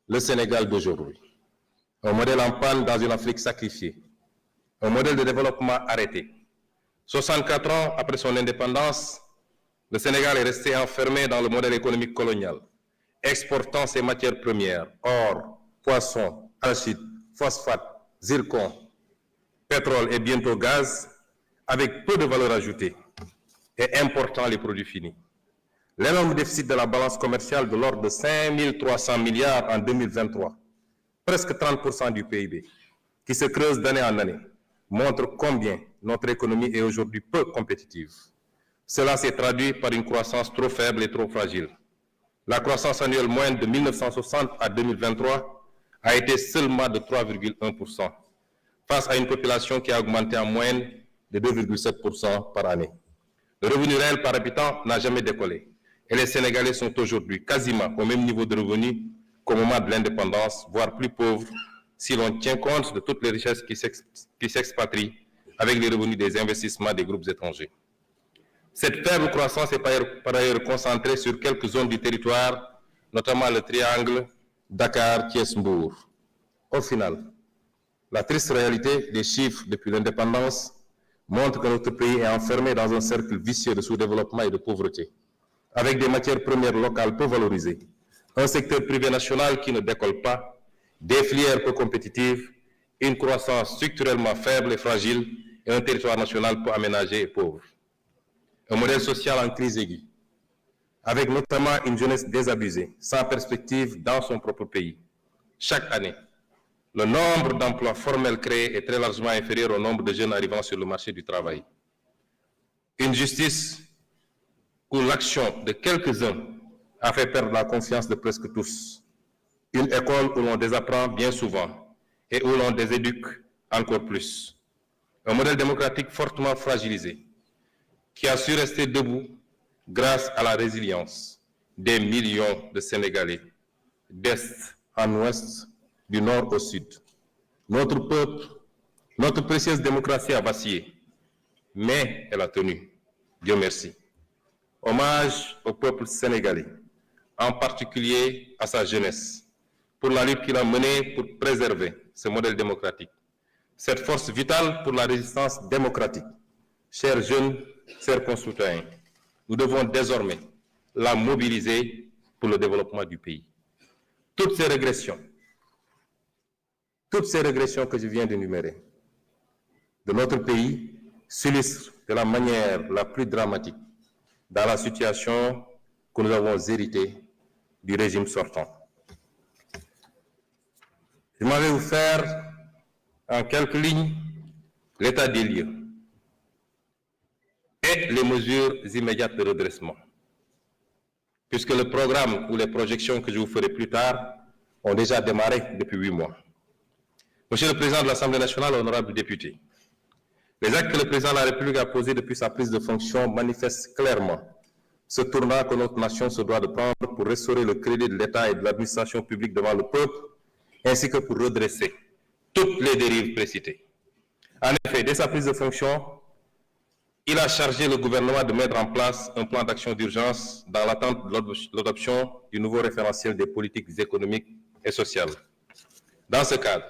le Sénégal d'aujourd'hui. Un modèle en panne dans une Afrique sacrifiée. Un modèle de développement arrêté. 64 ans après son indépendance, le Sénégal est resté enfermé dans le modèle économique colonial, exportant ses matières premières, or, poisson, arachide, phosphate, zircon, pétrole et bientôt gaz, avec peu de valeur ajoutée et important les produits finis. L'énorme déficit de la balance commerciale de l'ordre de 5 300 milliards en 2023, presque 30% du PIB, qui se creuse d'année en année, montre combien notre économie est aujourd'hui peu compétitive. Cela s'est traduit par une croissance trop faible et trop fragile. La croissance annuelle moyenne de 1960 à 2023 a été seulement de 3,1%, face à une population qui a augmenté en moyenne de 2,7% par année. Le revenu réel par habitant n'a jamais décollé et les Sénégalais sont aujourd'hui quasiment au même niveau de revenus qu'au moment de l'indépendance, voire plus pauvres si l'on tient compte de toutes les richesses qui s'expatrient avec les revenus des investissements des groupes étrangers. Cette faible croissance est par ailleurs concentrée sur quelques zones du territoire, notamment le triangle Dakar-Thiès-Mbour. Au final, la triste réalité des chiffres depuis l'indépendance montre que notre pays est enfermé dans un cercle vicieux de sous-développement et de pauvreté, avec des matières premières locales peu valorisées, un secteur privé national qui ne décolle pas, des filières peu compétitives, une croissance structurellement faible et fragile et un territoire national peu aménagé et pauvre. Un modèle social en crise aiguë, avec notamment une jeunesse désabusée, sans perspective dans son propre pays. Chaque année, le nombre d'emplois formels créés est très largement inférieur au nombre de jeunes arrivant sur le marché du travail. Une justice où l'action de quelques-uns a fait perdre la confiance de presque tous. Une école où l'on désapprend bien souvent et où l'on déséduque encore plus. Un modèle démocratique fortement fragilisé qui a su rester debout grâce à la résilience des millions de Sénégalais, d'est en ouest, du nord au sud. Notre peuple, notre précieuse démocratie a vacillé, mais elle a tenu. Dieu merci. Hommage au peuple sénégalais, en particulier à sa jeunesse, pour la lutte qu'il a menée pour préserver ce modèle démocratique. Cette force vitale pour la résistance démocratique. Chers jeunes, chers concitoyens, nous devons désormais la mobiliser pour le développement du pays. Toutes ces régressions que je viens d'énumérer de notre pays s'illustrent de la manière la plus dramatique dans la situation que nous avons héritée du régime sortant. Je m'en vais vous faire en quelques lignes l'état des lieux et les mesures immédiates de redressement, puisque le programme ou les projections que je vous ferai plus tard ont déjà démarré depuis 8 mois. Monsieur le Président de l'Assemblée nationale, honorables députés, les actes que le Président de la République a posés depuis sa prise de fonction manifestent clairement ce tournant que notre nation se doit de prendre pour restaurer le crédit de l'État et de l'administration publique devant le peuple, ainsi que pour redresser toutes les dérives précitées. En effet, dès sa prise de fonction, il a chargé le gouvernement de mettre en place un plan d'action d'urgence dans l'attente de l'adoption du nouveau référentiel des politiques économiques et sociales. Dans ce cadre,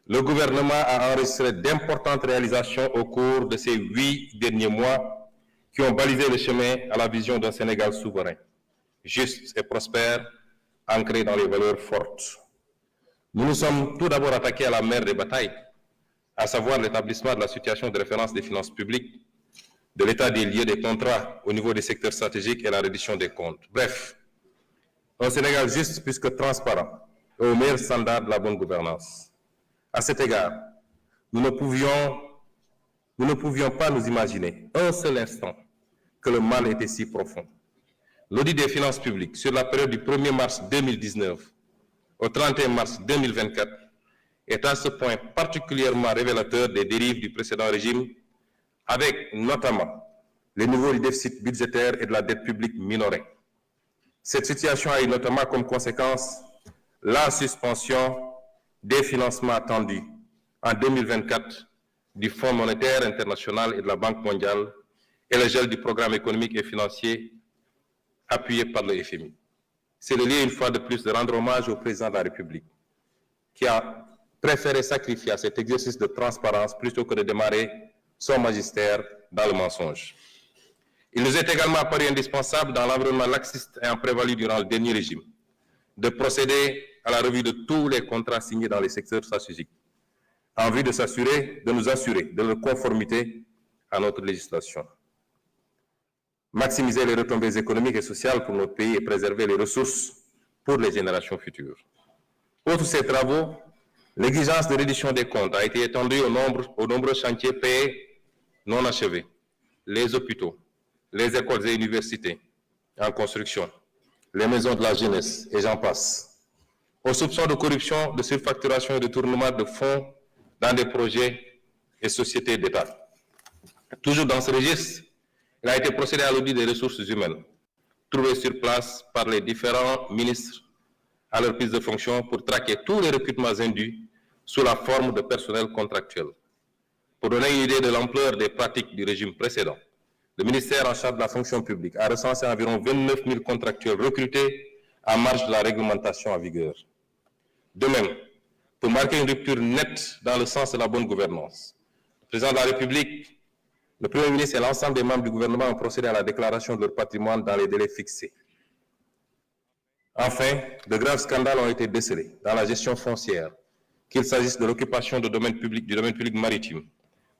le gouvernement a enregistré d'importantes réalisations au cours de ces 8 derniers mois qui ont balisé le chemin à la vision d'un Sénégal souverain, juste et prospère, ancré dans les valeurs fortes. Nous nous sommes tout d'abord attaqués à la mère des batailles, à savoir l'établissement de la situation de référence des finances publiques, de l'état des lieux des contrats au niveau des secteurs stratégiques et la reddition des comptes. Bref, un Sénégal juste plus que transparent et au meilleur standard de la bonne gouvernance. À cet égard, nous ne pouvions pas nous imaginer un seul instant que le mal était si profond. L'audit des finances publiques sur la période du 1er mars 2019 au 31 mars 2024 est à ce point particulièrement révélateur des dérives du précédent régime, avec notamment les niveaux du déficit budgétaire et de la dette publique minorée. Cette situation a eu notamment comme conséquence la suspension des financements attendus en 2024 du Fonds monétaire international et de la Banque mondiale et le gel du programme économique et financier appuyé par le FMI. c'est le lieu, une fois de plus, de rendre hommage au président de la République, qui a préféré sacrifier à cet exercice de transparence plutôt que de démarrer son magistère dans le mensonge. Il nous est également apparu indispensable, dans l'environnement laxiste ayant prévalu durant le dernier régime, de procéder à la revue de tous les contrats signés dans les secteurs stratégiques, en vue de nous assurer de leur conformité à notre législation. Maximiser les retombées économiques et sociales pour notre pays et préserver les ressources pour les générations futures. Outre ces travaux, l'exigence de reddition des comptes a été étendue aux nombreux chantiers payés non achevés, les hôpitaux, les écoles et universités en construction, les maisons de la jeunesse, et j'en passe, aux soupçons de corruption, de surfacturation et de détournement de fonds dans des projets et sociétés d'État. Toujours dans ce registre, il a été procédé à l'audit des ressources humaines, trouvées sur place par les différents ministres à leur prise de fonction pour traquer tous les recrutements indus sous la forme de personnel contractuel. Pour donner une idée de l'ampleur des pratiques du régime précédent, le ministère en charge de la fonction publique a recensé environ 29 000 contractuels recrutés en marge de la réglementation en vigueur. De même, pour marquer une rupture nette dans le sens de la bonne gouvernance, le président de la République, le Premier ministre et l'ensemble des membres du gouvernement ont procédé à la déclaration de leur patrimoine dans les délais fixés. Enfin, de graves scandales ont été décelés dans la gestion foncière, qu'il s'agisse de l'occupation du domaine public maritime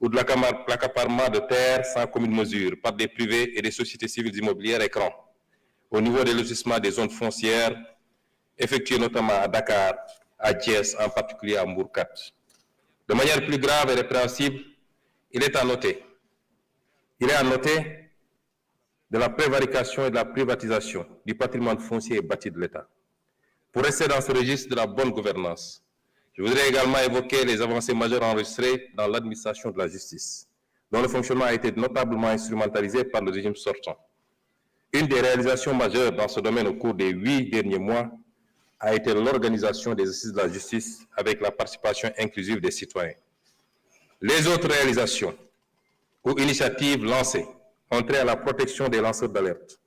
ou de l'accaparement de terres sans commune mesure par des privés et des sociétés civiles immobilières écrans, au niveau des lotissements des zones foncières, effectuées notamment à Dakar, à Thiès, en particulier à Mbourkat. De manière plus grave et répréhensible, il est à noter de la prévarication et de la privatisation du patrimoine foncier et bâti de l'État. Pour rester dans ce registre de la bonne gouvernance, je voudrais également évoquer les avancées majeures enregistrées dans l'administration de la justice, dont le fonctionnement a été notablement instrumentalisé par le régime sortant. Une des réalisations majeures dans ce domaine au cours des 8 derniers mois a été l'organisation des assises de la justice avec la participation inclusive des citoyens. Les autres réalisations ou initiatives lancées ont trait à la protection des lanceurs d'alerte,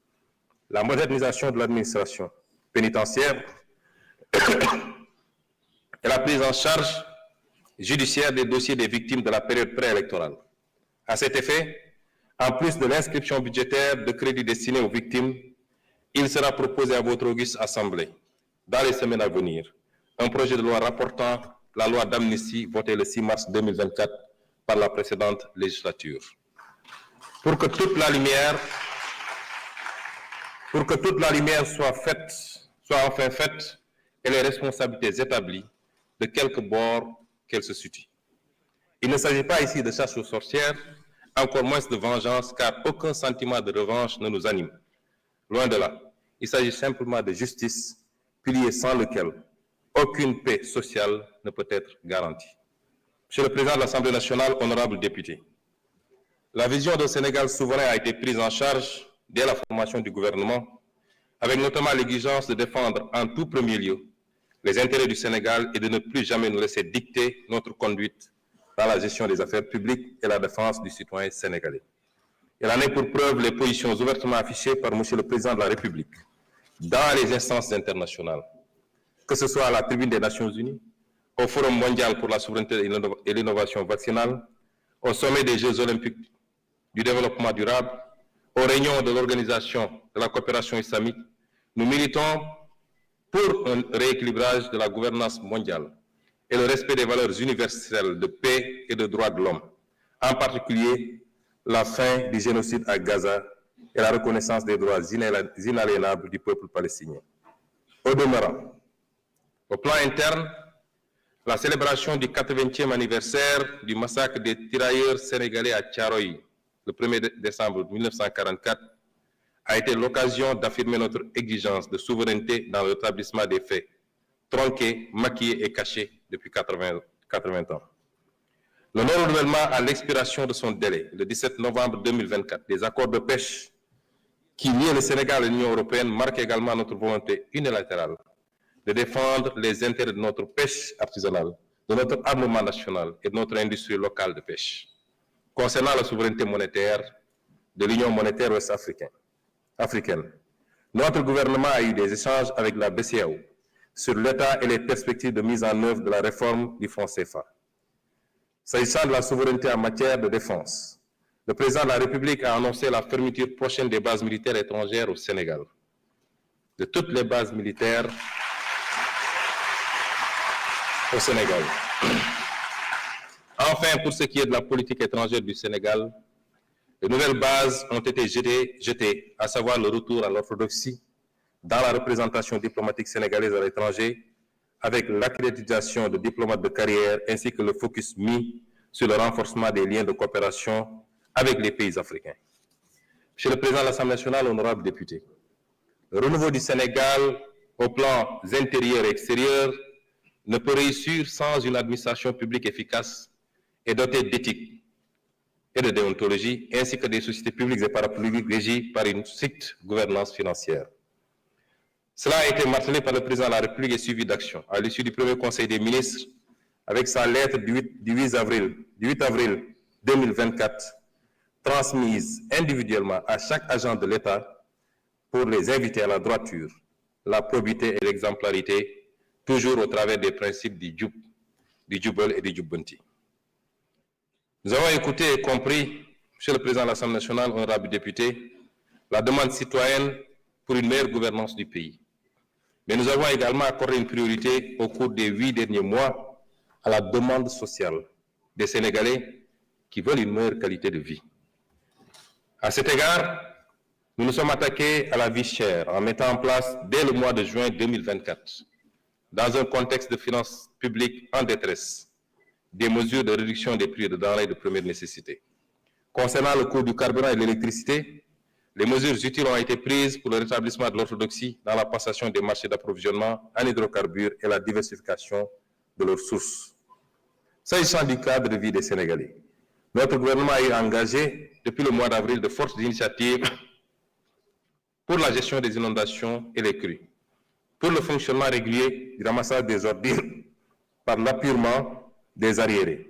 la modernisation de l'administration pénitentiaire et la prise en charge judiciaire des dossiers des victimes de la période préélectorale. À cet effet, en plus de l'inscription budgétaire de crédits destinés aux victimes, il sera proposé à votre auguste Assemblée, dans les semaines à venir, un projet de loi rapportant la loi d'amnistie votée le 6 mars 2024 par la précédente législature. Pour que toute la lumière soit enfin faite et les responsabilités établies, de quelque bord qu'elles se situent. Il ne s'agit pas ici de chasse aux sorcières, encore moins de vengeance, car aucun sentiment de revanche ne nous anime. Loin de là, il s'agit simplement de justice, pilier sans lequel aucune paix sociale ne peut être garantie. Monsieur le Président de l'Assemblée nationale, honorables députés, la vision d'un Sénégal souverain a été prise en charge dès la formation du gouvernement, avec notamment l'exigence de défendre en tout premier lieu les intérêts du Sénégal et de ne plus jamais nous laisser dicter notre conduite dans la gestion des affaires publiques et la défense du citoyen sénégalais. Il en est pour preuve les positions ouvertement affichées par M. le Président de la République dans les instances internationales, que ce soit à la tribune des Nations Unies, au Forum mondial pour la souveraineté et l'innovation vaccinale, au sommet des Jeux olympiques du développement durable, aux réunions de l'Organisation de la coopération islamique. Nous militons pour un rééquilibrage de la gouvernance mondiale et le respect des valeurs universelles de paix et de droits de l'homme, en particulier la fin du génocide à Gaza et la reconnaissance des droits inaliénables du peuple palestinien. Au demeurant, au plan interne, la célébration du 80e anniversaire du massacre des tirailleurs sénégalais à Thiaroye, le 1er décembre 1944, a été l'occasion d'affirmer notre exigence de souveraineté dans l'établissement des faits, tronqués, maquillés et cachés depuis 80 ans. Le non-renouvellement à l'expiration de son délai, le 17 novembre 2024, des accords de pêche qui lient le Sénégal et l'Union européenne marque également notre volonté unilatérale de défendre les intérêts de notre pêche artisanale, de notre armement national et de notre industrie locale de pêche. Concernant la souveraineté monétaire de l'Union monétaire ouest-africaine, Notre gouvernement a eu des échanges avec la BCEAO sur l'état et les perspectives de mise en œuvre de la réforme du franc CFA. S'agissant de la souveraineté en matière de défense, le président de la République a annoncé la fermeture prochaine des bases militaires étrangères au Sénégal. De toutes les bases militaires au Sénégal. Enfin, pour ce qui est de la politique étrangère du Sénégal, de nouvelles bases ont été jetées, à savoir le retour à l'orthodoxie dans la représentation diplomatique sénégalaise à l'étranger, avec l'accréditation de diplomates de carrière ainsi que le focus mis sur le renforcement des liens de coopération avec les pays africains. Monsieur le Président de l'Assemblée nationale, honorables députés, le renouveau du Sénégal au plan intérieur et extérieur ne peut réussir sans une administration publique efficace et dotée d'éthique et de déontologie, ainsi que des sociétés publiques et parapubliques régies par une stricte gouvernance financière. Cela a été martelé par le président de la République et suivi d'action. À l'issue du premier Conseil des ministres, avec sa lettre du 8 avril 2024, transmise individuellement à chaque agent de l'État pour les inviter à la droiture, la probité et l'exemplarité, toujours au travers des principes du Jubel et du Jubbanti. Nous avons écouté et compris, Monsieur le Président de l'Assemblée nationale, honorables députés, la demande citoyenne pour une meilleure gouvernance du pays. Mais nous avons également accordé une priorité au cours des 8 derniers mois à la demande sociale des Sénégalais qui veulent une meilleure qualité de vie. À cet égard, nous nous sommes attaqués à la vie chère en mettant en place, dès le mois de juin 2024, dans un contexte de finances publiques en détresse, des mesures de réduction des prix de denrées de première nécessité. Concernant le coût du carburant et de l'électricité, les mesures utiles ont été prises pour le rétablissement de l'orthodoxie dans la passation des marchés d'approvisionnement en hydrocarbures et la diversification de leurs sources. S'agissant du cadre de vie des Sénégalais, notre gouvernement a engagé depuis le mois d'avril de fortes initiatives pour la gestion des inondations et les crues, pour le fonctionnement régulier du ramassage des ordures par l'appurement des arriérés.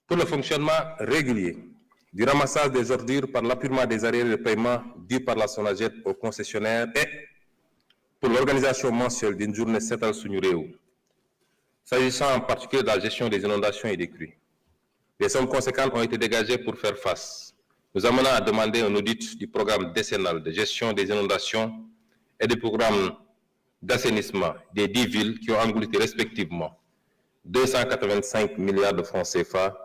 Pour le fonctionnement régulier du ramassage des ordures par l'appurement des arriérés de paiement dus par la SONAGED aux concessionnaires et pour l'organisation mensuelle d'une journée Setal Suñu Réew, s'agissant en particulier de la gestion des inondations et des crues. Des sommes conséquentes ont été dégagées pour faire face, nous amenant à demander un audit du programme décennal de gestion des inondations et du programme d'assainissement des 10 villes qui ont englouti respectivement 285 milliards de francs CFA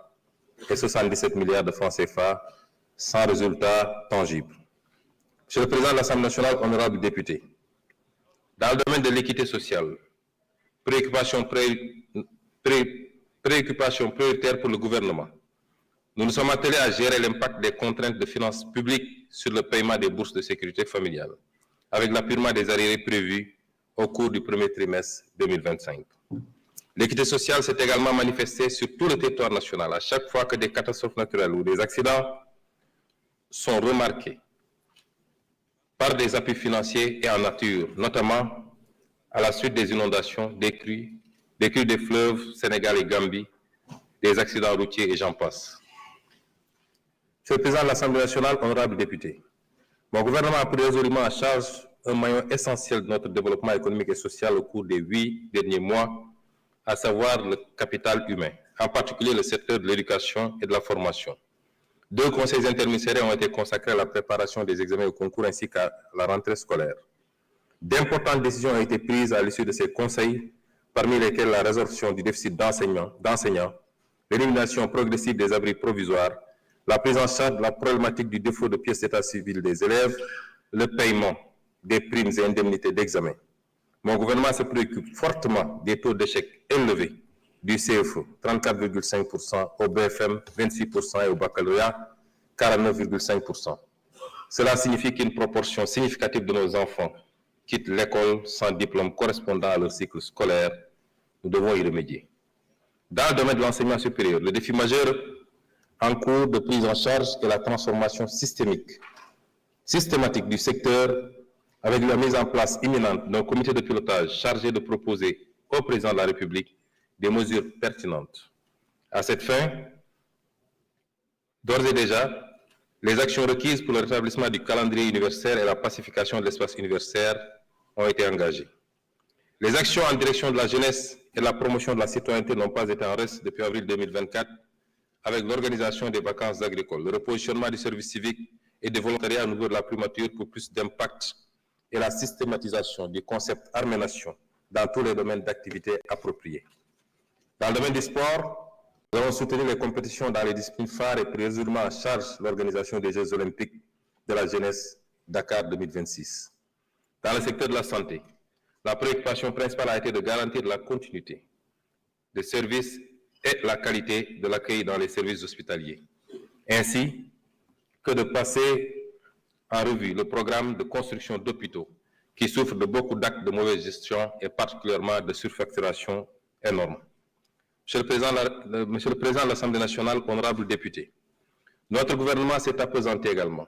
et 77 milliards de francs CFA sans résultat tangible. Monsieur le Président de l'Assemblée nationale, honorables députés, dans le domaine de l'équité sociale, préoccupation prioritaire pour le gouvernement, nous nous sommes attelés à gérer l'impact des contraintes de finances publiques sur le paiement des bourses de sécurité familiale, avec l'appurement des arriérés prévus au cours du premier trimestre 2025. L'équité sociale s'est également manifestée sur tout le territoire national à chaque fois que des catastrophes naturelles ou des accidents sont remarqués par des appuis financiers et en nature, notamment à la suite des inondations, des crues des fleuves Sénégal et Gambie, des accidents routiers et j'en passe. Monsieur le Président de l'Assemblée nationale, honorables députés, mon gouvernement a pris résolument en charge un maillon essentiel de notre développement économique et social au cours des 8 derniers mois, à savoir le capital humain, en particulier le secteur de l'éducation et de la formation. 2 conseils interministériels ont été consacrés à la préparation des examens au concours ainsi qu'à la rentrée scolaire. D'importantes décisions ont été prises à l'issue de ces conseils, parmi lesquelles la résorption du déficit d'enseignants, l'élimination progressive des abris provisoires, la prise en charge de la problématique du défaut de pièces d'état civil des élèves, le paiement des primes et indemnités d'examen. Mon gouvernement se préoccupe fortement des taux d'échec élevés du CFE, 34,5%, au BFM, 26% et au baccalauréat, 49,5%. Cela signifie qu'une proportion significative de nos enfants quittent l'école sans diplôme correspondant à leur cycle scolaire. Nous devons y remédier. Dans le domaine de l'enseignement supérieur, le défi majeur en cours de prise en charge est la transformation systématique du secteur avec la mise en place imminente d'un comité de pilotage chargé de proposer au président de la République des mesures pertinentes. À cette fin, d'ores et déjà, les actions requises pour le rétablissement du calendrier universitaire et la pacification de l'espace universitaire ont été engagées. Les actions en direction de la jeunesse et de la promotion de la citoyenneté n'ont pas été en reste depuis avril 2024 avec l'organisation des vacances agricoles, le repositionnement du service civique et des volontariats au niveau de la primature pour plus d'impact et la systématisation du concept Armée-Nation dans tous les domaines d'activité appropriés. Dans le domaine du sport, nous avons soutenu les compétitions dans les disciplines phares et pris résolument en charge l'organisation des Jeux olympiques de la jeunesse Dakar 2026. Dans le secteur de la santé, la préoccupation principale a été de garantir la continuité des services et la qualité de l'accueil dans les services hospitaliers, ainsi que de passer en revue le programme de construction d'hôpitaux qui souffre de beaucoup d'actes de mauvaise gestion et particulièrement de surfacturation énorme. Monsieur le Président de l'Assemblée nationale, honorables députés, notre gouvernement s'est appesanti également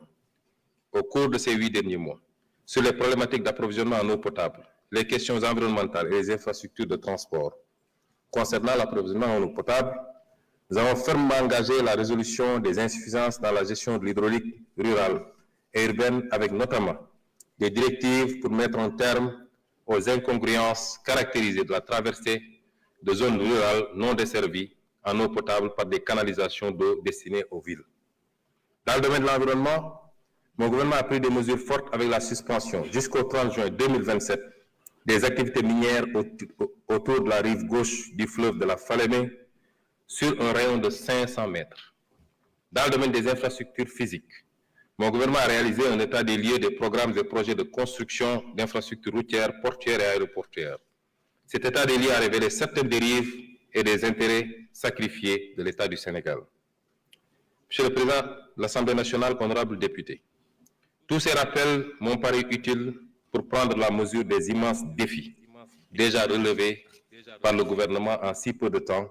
au cours de ces 8 derniers mois sur les problématiques d'approvisionnement en eau potable, les questions environnementales et les infrastructures de transport. Concernant l'approvisionnement en eau potable, nous avons fermement engagé la résolution des insuffisances dans la gestion de l'hydraulique rurale et urbaine avec notamment des directives pour mettre un terme aux incongruences caractérisées de la traversée de zones rurales non desservies en eau potable par des canalisations d'eau destinées aux villes. Dans le domaine de l'environnement, mon gouvernement a pris des mesures fortes avec la suspension jusqu'au 30 juin 2027 des activités minières autour de la rive gauche du fleuve de la Falémé sur un rayon de 500 mètres. Dans le domaine des infrastructures physiques, mon gouvernement a réalisé un état des lieux des programmes et projets de construction d'infrastructures routières, portuaires et aéroportuaires. Cet état des lieux a révélé certaines dérives et des intérêts sacrifiés de l'État du Sénégal. Monsieur le Président de l'Assemblée nationale, honorables députés, tous ces rappels m'ont paru utiles pour prendre la mesure des immenses défis déjà relevés par le gouvernement en si peu de temps,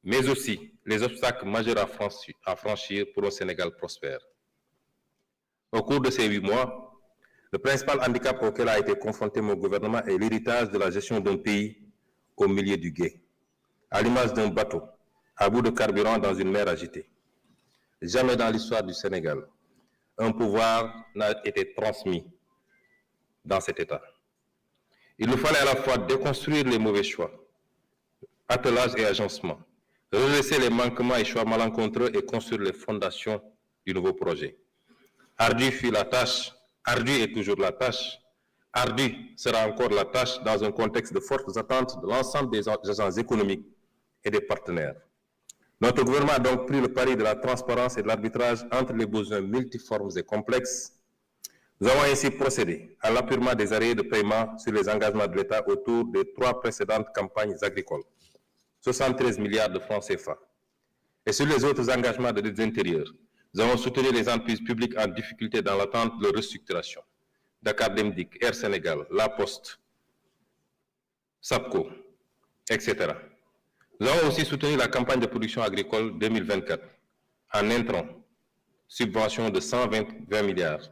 mais aussi les obstacles majeurs à franchir pour un Sénégal prospère. Au cours de ces 8 mois, le principal handicap auquel a été confronté mon gouvernement est l'héritage de la gestion d'un pays au milieu du gué, à l'image d'un bateau à bout de carburant dans une mer agitée. Jamais dans l'histoire du Sénégal, un pouvoir n'a été transmis dans cet état. Il nous fallait à la fois déconstruire les mauvais choix, attelage et agencement, redresser les manquements et choix malencontreux et construire les fondations du nouveau projet. Ardue fut la tâche, ardue est toujours la tâche, ardue sera encore la tâche dans un contexte de fortes attentes de l'ensemble des agents économiques et des partenaires. Notre gouvernement a donc pris le pari de la transparence et de l'arbitrage entre les besoins multiformes et complexes. Nous avons ainsi procédé à l'appurement des arrêts de paiement sur les engagements de l'État autour des 3 précédentes campagnes agricoles, 73 milliards de francs CFA. Et sur les autres engagements de dette intérieure, nous avons soutenu les entreprises publiques en difficulté dans l'attente de leur restructuration. Dakar Demdik, Air Sénégal, La Poste, SAPCO, etc. Nous avons aussi soutenu la campagne de production agricole 2024 en intrant subvention de 120 milliards.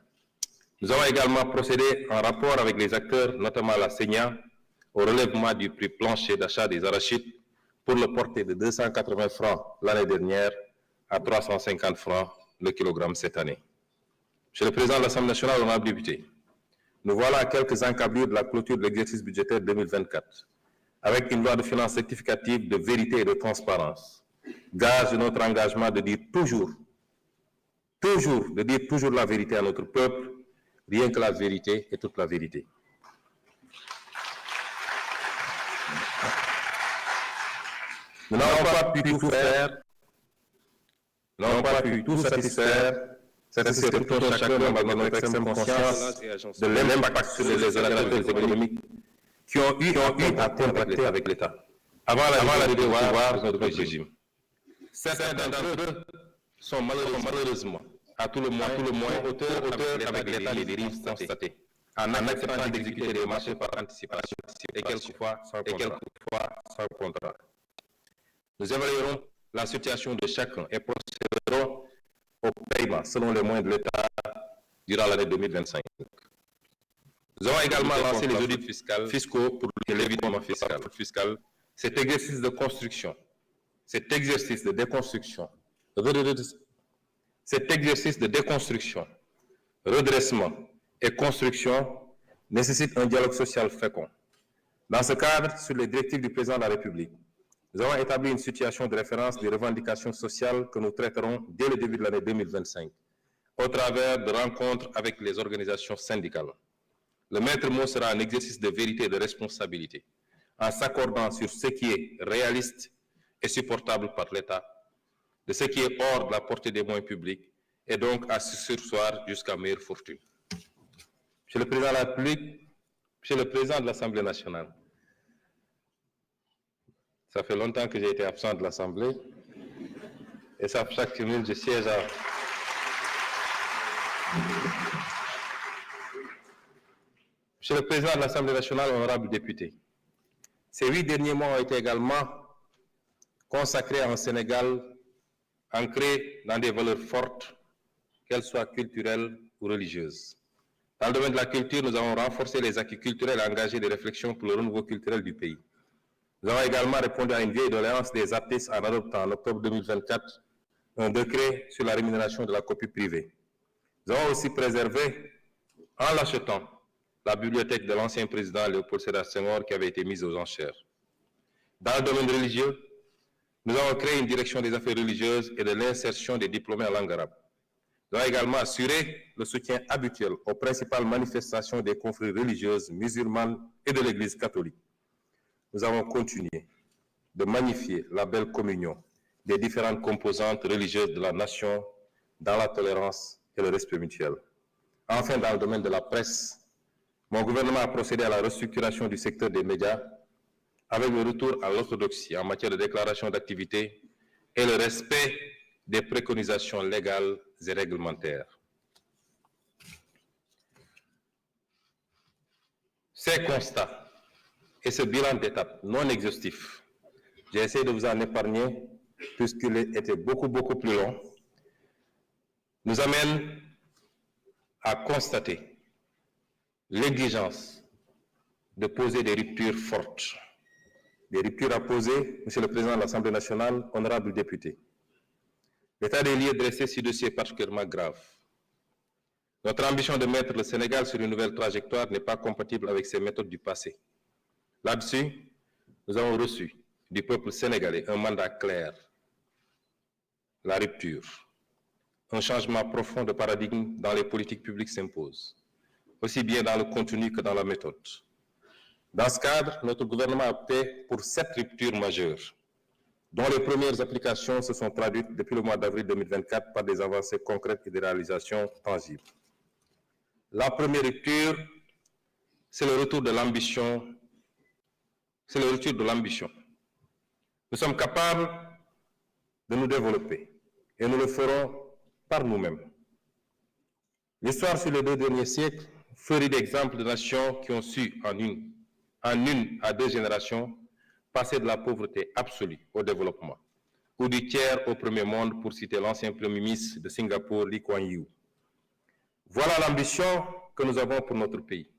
Nous avons également procédé en rapport avec les acteurs, notamment la SENIA, au relèvement du prix plancher d'achat des arachides pour le porter de 280 francs l'année dernière à 350 francs le kilogramme cette année. Monsieur le Président de l'Assemblée nationale, honorable député, nous voilà à quelques encablures de la clôture de l'exercice budgétaire 2024, avec une loi de finances rectificative de vérité et de transparence, gage de notre engagement de dire toujours la vérité à notre peuple, rien que la vérité et toute la vérité. Nous n'avons pas pu tout faire, nous n'avons pas pu tout satisfaire tout un chacun dans notre extrême conscience de l'impact sur les opérateurs économiques qui ont eu à contracter avec l'État avant l'arrivée au pouvoir de notre régime. Certains d'entre eux sont malheureusement, à tout le moins auteurs avec l'État des dérives constatées, en acceptant d'exécuter des marchés par anticipation et quelquefois sans contrat. Nous évaluerons la situation de chacun et procéderons au paiement selon les moyens de l'État durant l'année 2025. Nous avons également lancé les audits fiscaux pour l'évitement fiscal. Cet exercice de construction, cet exercice de déconstruction, redressement et construction nécessite un dialogue social fécond. Dans ce cadre, sur les directives du président de la République, nous avons établi une situation de référence des revendications sociales que nous traiterons dès le début de l'année 2025, au travers de rencontres avec les organisations syndicales. Le maître mot sera un exercice de vérité et de responsabilité, en s'accordant sur ce qui est réaliste et supportable par l'État, de ce qui est hors de la portée des moyens publics, et donc à se surseoir jusqu'à meilleure fortune. Monsieur le Président de la République, Monsieur le Président de l'Assemblée nationale, ça fait longtemps que j'ai été absent de l'Assemblée, et ça, chaque cumul, je siège à... Monsieur le Président de l'Assemblée nationale, honorables députés, ces 8 derniers mois ont été également consacrés à un Sénégal ancré dans des valeurs fortes, qu'elles soient culturelles ou religieuses. Dans le domaine de la culture, nous avons renforcé les acquis culturels et engagé des réflexions pour le renouveau culturel du pays. Nous avons également répondu à une vieille doléance des artistes en adoptant en octobre 2024 un décret sur la rémunération de la copie privée. Nous avons aussi préservé, en l'achetant, la bibliothèque de l'ancien président Léopold Sédar Senghor qui avait été mise aux enchères. Dans le domaine religieux, nous avons créé une direction des affaires religieuses et de l'insertion des diplômés en langue arabe. Nous avons également assuré le soutien habituel aux principales manifestations des confréries religieuses musulmanes et de l'Église catholique. Nous avons continué de magnifier la belle communion des différentes composantes religieuses de la nation dans la tolérance et le respect mutuel. Enfin, dans le domaine de la presse, mon gouvernement a procédé à la restructuration du secteur des médias avec le retour à l'orthodoxie en matière de déclaration d'activité et le respect des préconisations légales et réglementaires. Ces constats et ce bilan d'étape non exhaustif, j'ai essayé de vous en épargner puisqu'il était beaucoup plus long, nous amène à constater l'exigence de poser des ruptures fortes. Des ruptures à poser, Monsieur le Président de l'Assemblée nationale, honorables députés. L'état des lieux dressé sur ce dossier est particulièrement grave. Notre ambition de mettre le Sénégal sur une nouvelle trajectoire n'est pas compatible avec ces méthodes du passé. Là-dessus, nous avons reçu du peuple sénégalais un mandat clair, la rupture. Un changement profond de paradigme dans les politiques publiques s'impose, aussi bien dans le contenu que dans la méthode. Dans ce cadre, notre gouvernement a opté pour 7 ruptures majeures, dont les premières applications se sont traduites depuis le mois d'avril 2024 par des avancées concrètes et des réalisations tangibles. La première rupture, c'est le retour de l'ambition. C'est le retour de l'ambition. Nous sommes capables de nous développer et nous le ferons par nous-mêmes. L'histoire sur les 2 derniers siècles ferait d'exemples de nations qui ont su, en une à 2 générations, passer de la pauvreté absolue au développement, ou du tiers au premier monde, pour citer l'ancien Premier ministre de Singapour, Lee Kuan Yew. Voilà l'ambition que nous avons pour notre pays.